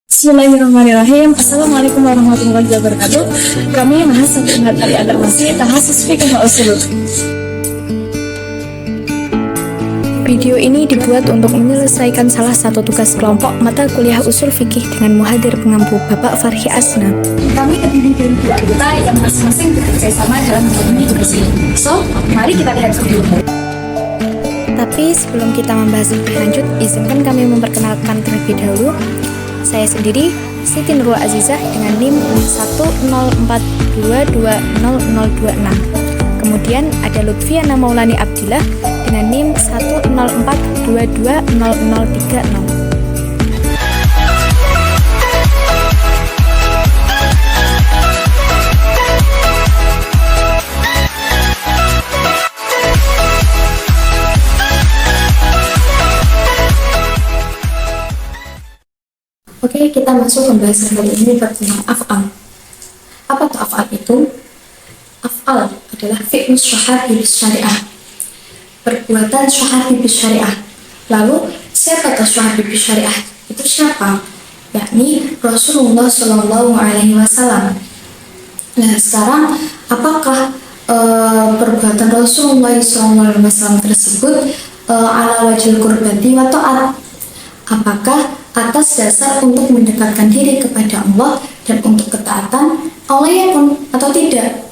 Bismillahirrahmanirrahim. Assalamualaikum warahmatullahi wabarakatuh. Kami mahasiswa dari Agamasi Tahasus Fikih Usul. Video ini dibuat untuk menyelesaikan salah satu tugas kelompok mata kuliah usul fikih dengan muhadir pengampu Bapak Farhi Asna. Kami terdiri dari dua anggota yang masing-masing bekerja sama dalam memenuhi tugas ini. So, mari kita lihat video. Tapi sebelum kita membahas lebih lanjut, izinkan kami memperkenalkan terlebih dahulu. Saya sendiri, Siti Nurul Azizah dengan NIM 104220026. Kemudian ada Lutfiana Maulani Abdillah dengan NIM 104220030. Oke, kita masuk pembahasan kali ini tentang af'al. Apa tuh af'al itu? Af'al adalah fi'l syahari syariah, perbuatan syahari syariah. Lalu siapa tuh syahari syariah? Itu siapa? Yakni Rasulullah SAW. Nah, sekarang apakah perbuatan Rasulullah SAW tersebut ala wajil qurbati wa ta'at? Apakah atas dasar untuk mendekatkan diri kepada Allah dan untuk ketaatan Allah ya pun atau tidak?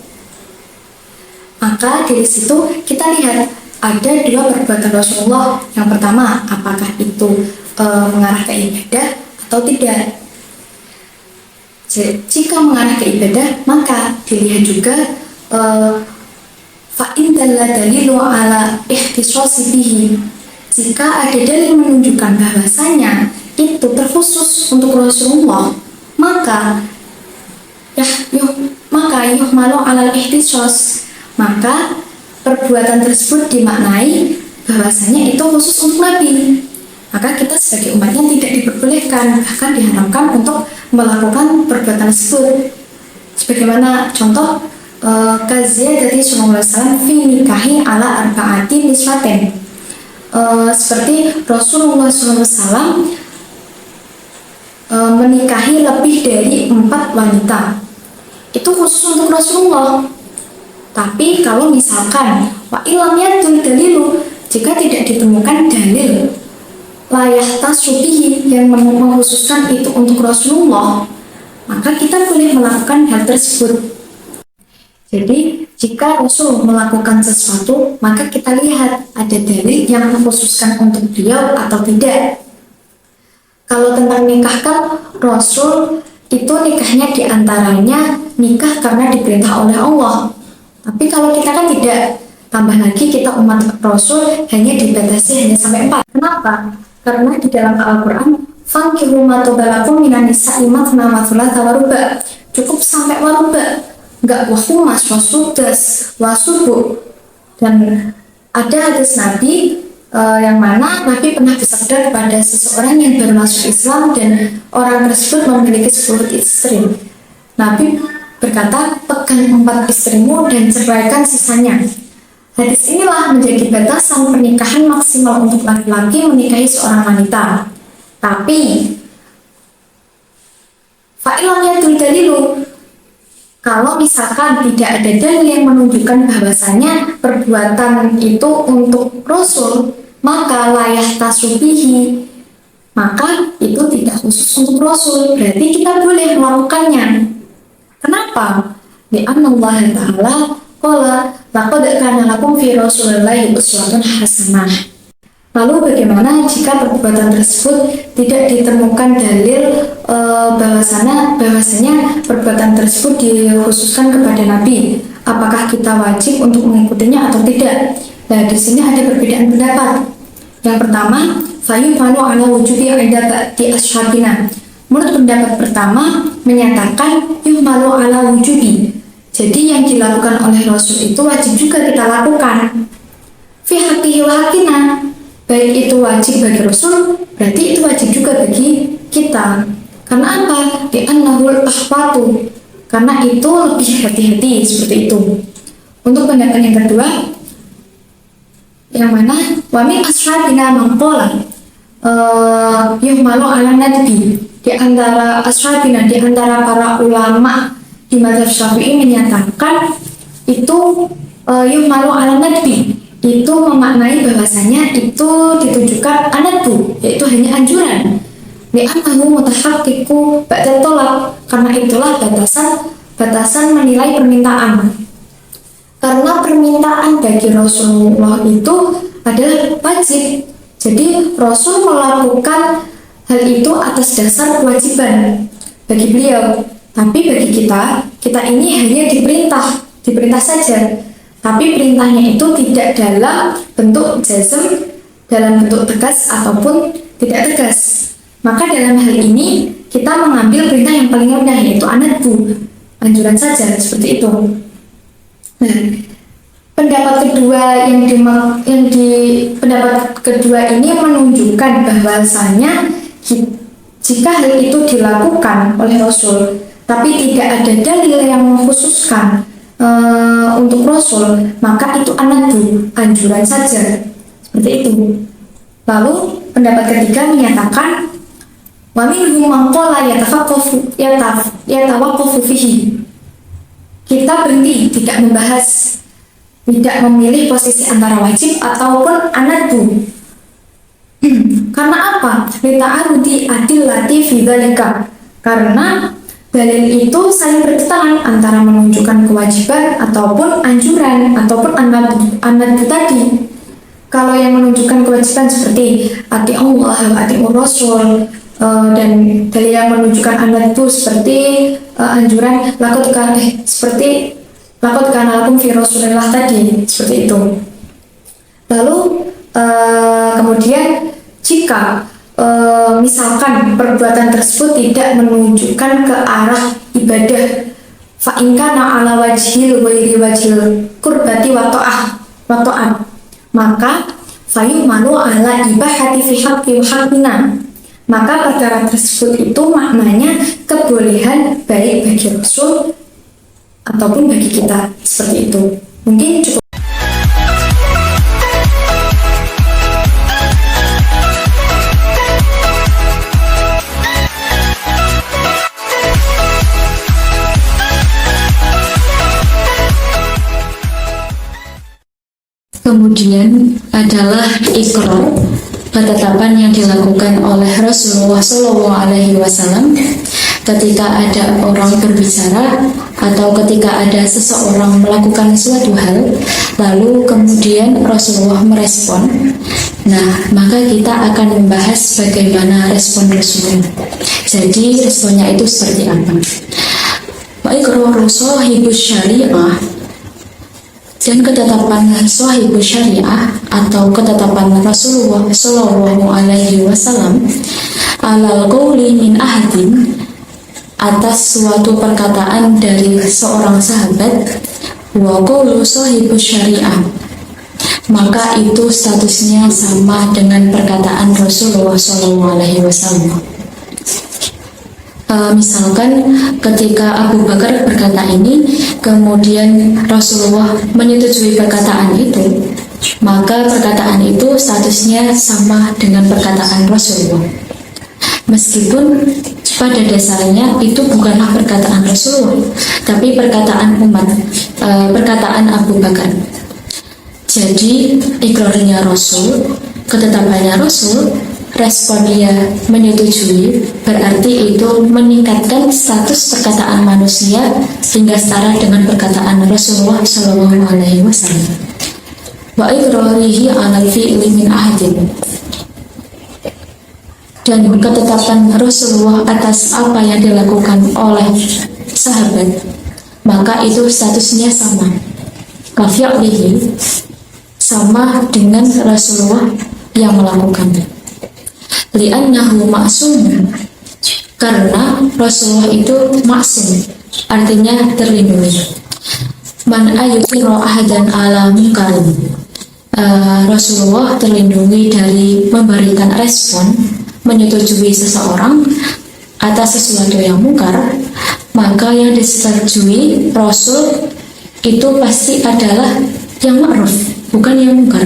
Maka dari situ kita lihat ada dua perbuatan Rasulullah. Yang pertama, apakah itu mengarah ke ibadah atau tidak? Jika mengarah ke ibadah, maka dilihat juga fa'in dalilu ala ikhtisasi bihi. Jika ada dalil menunjukkan bahwasanya itu terkhusus untuk Rasulullah, maka yuhmalu alal ihtisas, maka perbuatan tersebut dimaknai bahwasanya itu khusus untuk Nabi. Maka kita sebagai umatnya tidak diperbolehkan, bahkan diharamkan untuk melakukan perbuatan tersebut. Sebagaimana contoh kaziyadati sallallahu alaihi wasallam fi nikahi ala arba'ati niswatin. Seperti Rasulullah SAW menikahi lebih dari 4 wanita. Itu khusus untuk Rasulullah. Tapi kalau misalkan wa ilam yatul dalilu, jika tidak ditemukan dalil layah tasubihi yang mengkhususkan itu untuk Rasulullah, maka kita boleh melakukan hal tersebut. Jadi jika Rasul melakukan sesuatu, maka kita lihat ada dalil yang mengkhususkan untuk beliau atau tidak. Kalau tentang nikah kan, Rasul itu nikahnya diantaranya nikah karena diperintah oleh Allah. Tapi kalau kita kan tidak, tambah lagi kita umat Rasul hanya dibatasi hanya sampai 4. Kenapa? Karena di dalam Al-Quran, fankihu ma tobalakum minan nisa'i mathna wa thulatha wa ruba', cukup sampai wa ruba', enggak wahumas, wasudas, wasubu. Dan ada hadis Nabi yang mana Nabi pernah bersabda kepada seseorang yang baru masuk Islam dan orang tersebut memiliki 10 istri. Nabi berkata, pegang 4 istrimu dan ceraikan sisanya. Hadis inilah menjadi batasan pernikahan maksimal untuk laki-laki menikahi seorang wanita. Tapi fa'ilam yatul dalilu, kalau misalkan tidak ada dalil yang menunjukkan bahwasanya perbuatan itu untuk Rasul, maka layah tasubihi, maka itu tidak khusus untuk Rasul, berarti kita boleh melakukannya. Kenapa? Li'anna Allah Ta'ala qala laqad kana lakum fi Rasulillahi uswatun hasanah. Lalu bagaimana jika perbuatan tersebut tidak ditemukan dalil bahwasanya perbuatan tersebut dikhususkan kepada Nabi? Apakah kita wajib untuk mengikutinya atau tidak? Nah, di sini ada perbedaan pendapat. Yang pertama, fayu'malu ala wujubi indati ashabina. Menurut pendapat pertama menyatakan yu'malu ala wujubi. Jadi yang dilakukan oleh Rasul itu wajib juga kita lakukan. Fi haqqihi wa haqqina. baik itu wajib bagi Rasul, berarti itu wajib juga bagi kita. Karena apa? Li'annahul ahwatu, karena itu lebih hati-hati, seperti itu. Untuk pendapat yang kedua, yang mana wa min ashabina man qala yuhmalu ala nadbi, di antara ashabina, di antara para ulama di mazhab Syafi'i menyatakan itu yuhmalu ala nadbi, itu memaknai bahwasanya itu ditujukan anadbu, yaitu hanya anjuran. Li'annahu mutahaqqiqu ba'da tolak, karena itulah batasan menilai permintaan. Karena permintaan bagi Rasulullah itu adalah wajib, jadi Rasul melakukan hal itu atas dasar kewajiban bagi beliau. Tapi bagi kita ini hanya diperintah saja. Tapi perintahnya itu tidak dalam bentuk jazm, dalam bentuk tegas ataupun tidak tegas. Maka dalam hal ini kita mengambil perintah yang paling rendah, yaitu anadbu, anjuran saja, seperti itu. Nah, pendapat kedua pendapat kedua ini menunjukkan bahwasanya jika hal itu dilakukan oleh Rasul, tapi tidak ada dalil yang mengkhususkan untuk Rasul, maka itu anadbu, anjuran saja, seperti itu. Lalu pendapat ketiga menyatakan wa minhum man qala yatawaqqafu fihi. Kita berhenti, tidak membahas, tidak memilih posisi antara wajib ataupun anadbu. Karena apa? Lita'arudi adillati fi dzalika. Karena dalil itu saling bertentangan antara menunjukkan kewajiban ataupun anjuran ataupun anadbu tadi. Kalau yang menunjukkan kewajiban seperti ati Allah wa ati Rasul, dan dalil yang menunjukkan anadbu seperti anjuran lakot kana lakum fi Rasulillah tadi, seperti itu. Lalu kemudian jika misalkan perbuatan tersebut tidak menunjukkan ke arah ibadah, fa in kana ala wajhil ghairi wajhil qurbati wa ta'ah, maka fayu'malu ala ibahati fi haqqi haqqina, maka perkara tersebut itu maknanya kebolehan baik bagi Rasul ataupun bagi kita, seperti itu. Mungkin cukup. Kemudian adalah ikrar, ketetapan yang dilakukan oleh Rasulullah SAW ketika ada orang berbicara atau ketika ada seseorang melakukan suatu hal, lalu kemudian Rasulullah merespon. Nah, maka kita akan membahas bagaimana respon Rasulullah. Jadi responnya itu seperti apa? Wa iqraru shahibus syariah, dan ketetapan shahibus syariah atau ketetapan Rasulullah SAW alal qawli min ahadin, atas suatu perkataan dari seorang sahabat, wa qawlu shahibus syariah, maka itu statusnya sama dengan perkataan Rasulullah SAW. Misalkan ketika Abu Bakar berkata ini, kemudian Rasulullah menyetujui perkataan itu, maka perkataan itu statusnya sama dengan perkataan Rasulullah. Meskipun pada dasarnya itu bukanlah perkataan Rasulullah, tapi perkataan umat, perkataan Abu Bakar. Jadi ikrarnya Rasul, ketetapannya Rasul, responnya menyetujui, berarti itu meningkatkan status perkataan manusia hingga setara dengan perkataan Rasulullah SAW. Wa ikrarihi ala fi'li min ahadin, dan ketetapan Rasulullah atas apa yang dilakukan oleh sahabat, maka itu statusnya sama, kafi'lihi, sama dengan Rasulullah yang melakukannya. Li'annahu ma'sum, karena Rasulullah itu maksum, artinya terlindungi. Man ayyukiru ahadan ala munkarin, Rasulullah terlindungi dari memberikan respon menyetujui seseorang atas sesuatu yang mungkar, maka yang disetujui Rasul itu pasti adalah yang ma'ruf, bukan yang mungkar.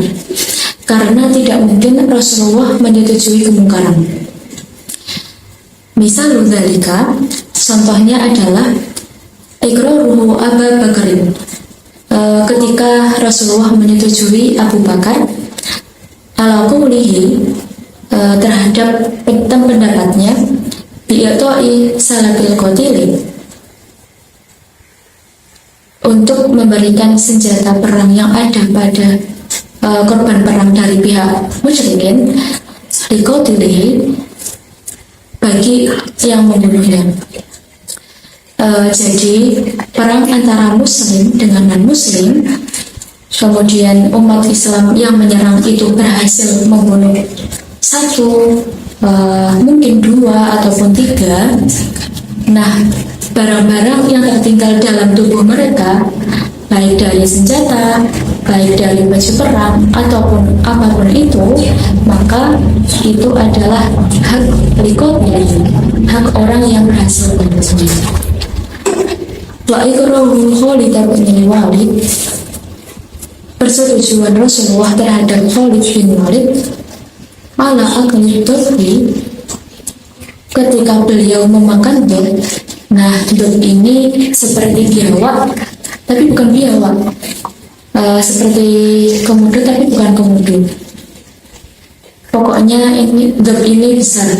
Karena tidak mungkin Rasulullah menyetujui kemungkaran. Misal dzalika, contohnya adalah iqraruhu Abu Bakarin. Ketika Rasulullah menyetujui Abu Bakar ala qaulihi terhadap pendapatnya bi'ata'i salabil qatili, untuk memberikan senjata perang yang ada pada korban perang dari pihak musyrikin liqatilihi, bagi yang membunuhnya. Jadi perang antara muslim dengan non-muslim, kemudian umat Islam yang menyerang itu berhasil membunuh satu, mungkin dua ataupun tiga. Nah, barang-barang yang tertinggal dalam tubuh mereka, baik dari senjata, baik dari baju perang, ataupun apapun itu, maka itu adalah hak liqatnya, hak orang yang berhasil membunuhnya. Wa iqraru Khalid bin Walid, persetujuan Rasulullah terhadap Khalid bin Walid ala akli dhurri, ketika beliau memakan dhur. Nah, dhur ini seperti biawak, tapi bukan biawak, seperti komodo tapi bukan komodo. Pokoknya ini dhur ini besar.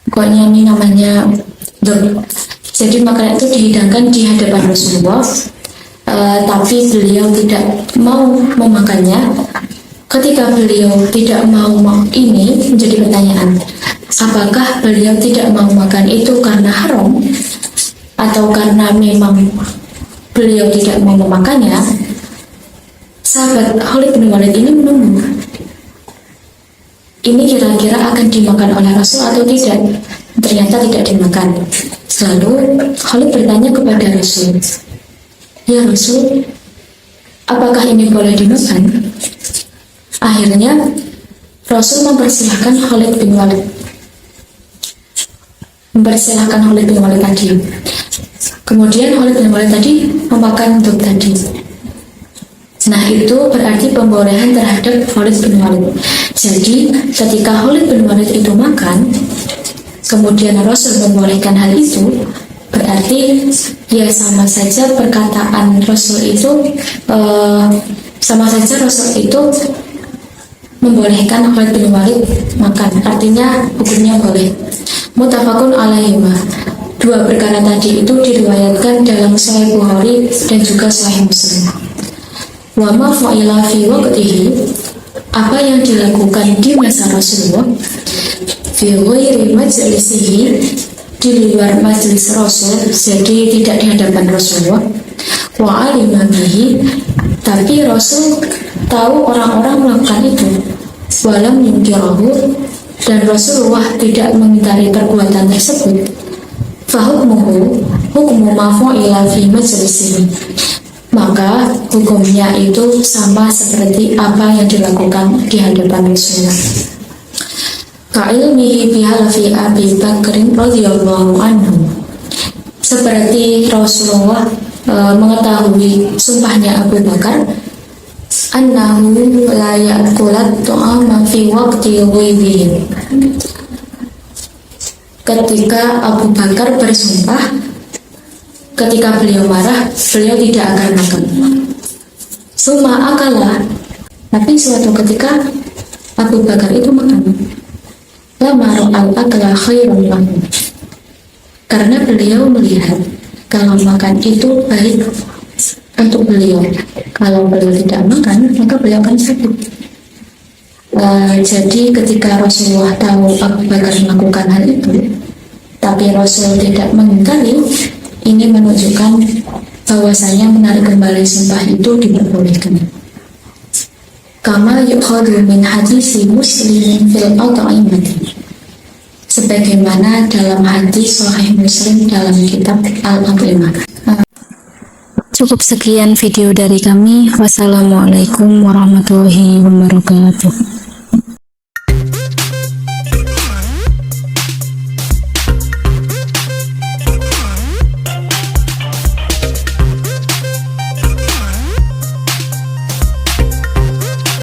Pokoknya ini namanya dhur. Jadi makanan itu dihidangkan di hadapan Rasulullah, tapi beliau tidak mau memakannya. Ketika beliau tidak mau ini, menjadi pertanyaan, apakah beliau tidak mau makan itu karena haram atau karena memang beliau tidak mau memakannya? Sahabat Khalid bin Walid ini menunggu, ini kira-kira akan dimakan oleh Rasul atau tidak. Ternyata tidak dimakan. Lalu Khalid bertanya kepada Rasul, ya Rasul, apakah ini boleh dimakan? Akhirnya Rasul mempersilahkan Khalid bin Walid, tadi. Kemudian Khalid bin Walid tadi memakan dhur tadi. Nah, itu berarti pembolehan terhadap Khalid bin Walid. Jadi ketika Khalid bin Walid itu makan, kemudian Rasul membolehkan hal itu, berarti ya sama saja perkataan Rasul itu Rasul itu membolehkan Khalid bin Walid makan, artinya hukumnya boleh. Muttafaqun alaihi. Dua perkara tadi itu diriwayatkan dalam Sahih Bukhari dan juga Sahih Muslim. Wa ma fa'ila fi waqtihi, apa yang dilakukan di masa Rasulullah, fi ghairi majlisihi, di luar majelis Rasul, jadi tidak di hadapan Rasulullah. Wa alima bihi, tapi Rasul tahu orang-orang melakukan itu. Walam yunkirahu, dan Rasulullah tidak mengingkari perbuatan tersebut. Fahukmuhu hukmu ma fa'ila fi majlisihi, maka hukumnya itu sama seperti apa yang dilakukan di hadapan Rasulullah. Ka'ilmihi bihalafi Abi Bakrin radhiyallahu anhu, seperti Rasulullah mengetahui sumpahnya Abu Bakar, annahu la ya'kulat ta'ama fi waqti ghaibihi, ketika Abu Bakar bersumpah ketika beliau marah, beliau tidak akan makan. Suma akalah, tapi suatu ketika Abu Bakar itu makan. Lama ro'al akala khairun lahu, karena beliau melihat kalau makan itu baik untuk beliau. Kalau beliau tidak makan, maka beliau akan sakit. Jadi ketika Rasulullah tahu Abu Bakar melakukan hal itu, tapi Rasul tidak mengingkari, ini menunjukkan bahwasanya menarik kembali sumpah itu diperbolehkan. Kama yukhadu min hadisi Muslimin fil at'imati, sebagaimana dalam hadis Sahih Muslim dalam kitab Al-At'imah. Cukup sekian video dari kami. Wassalamualaikum warahmatullahi wabarakatuh.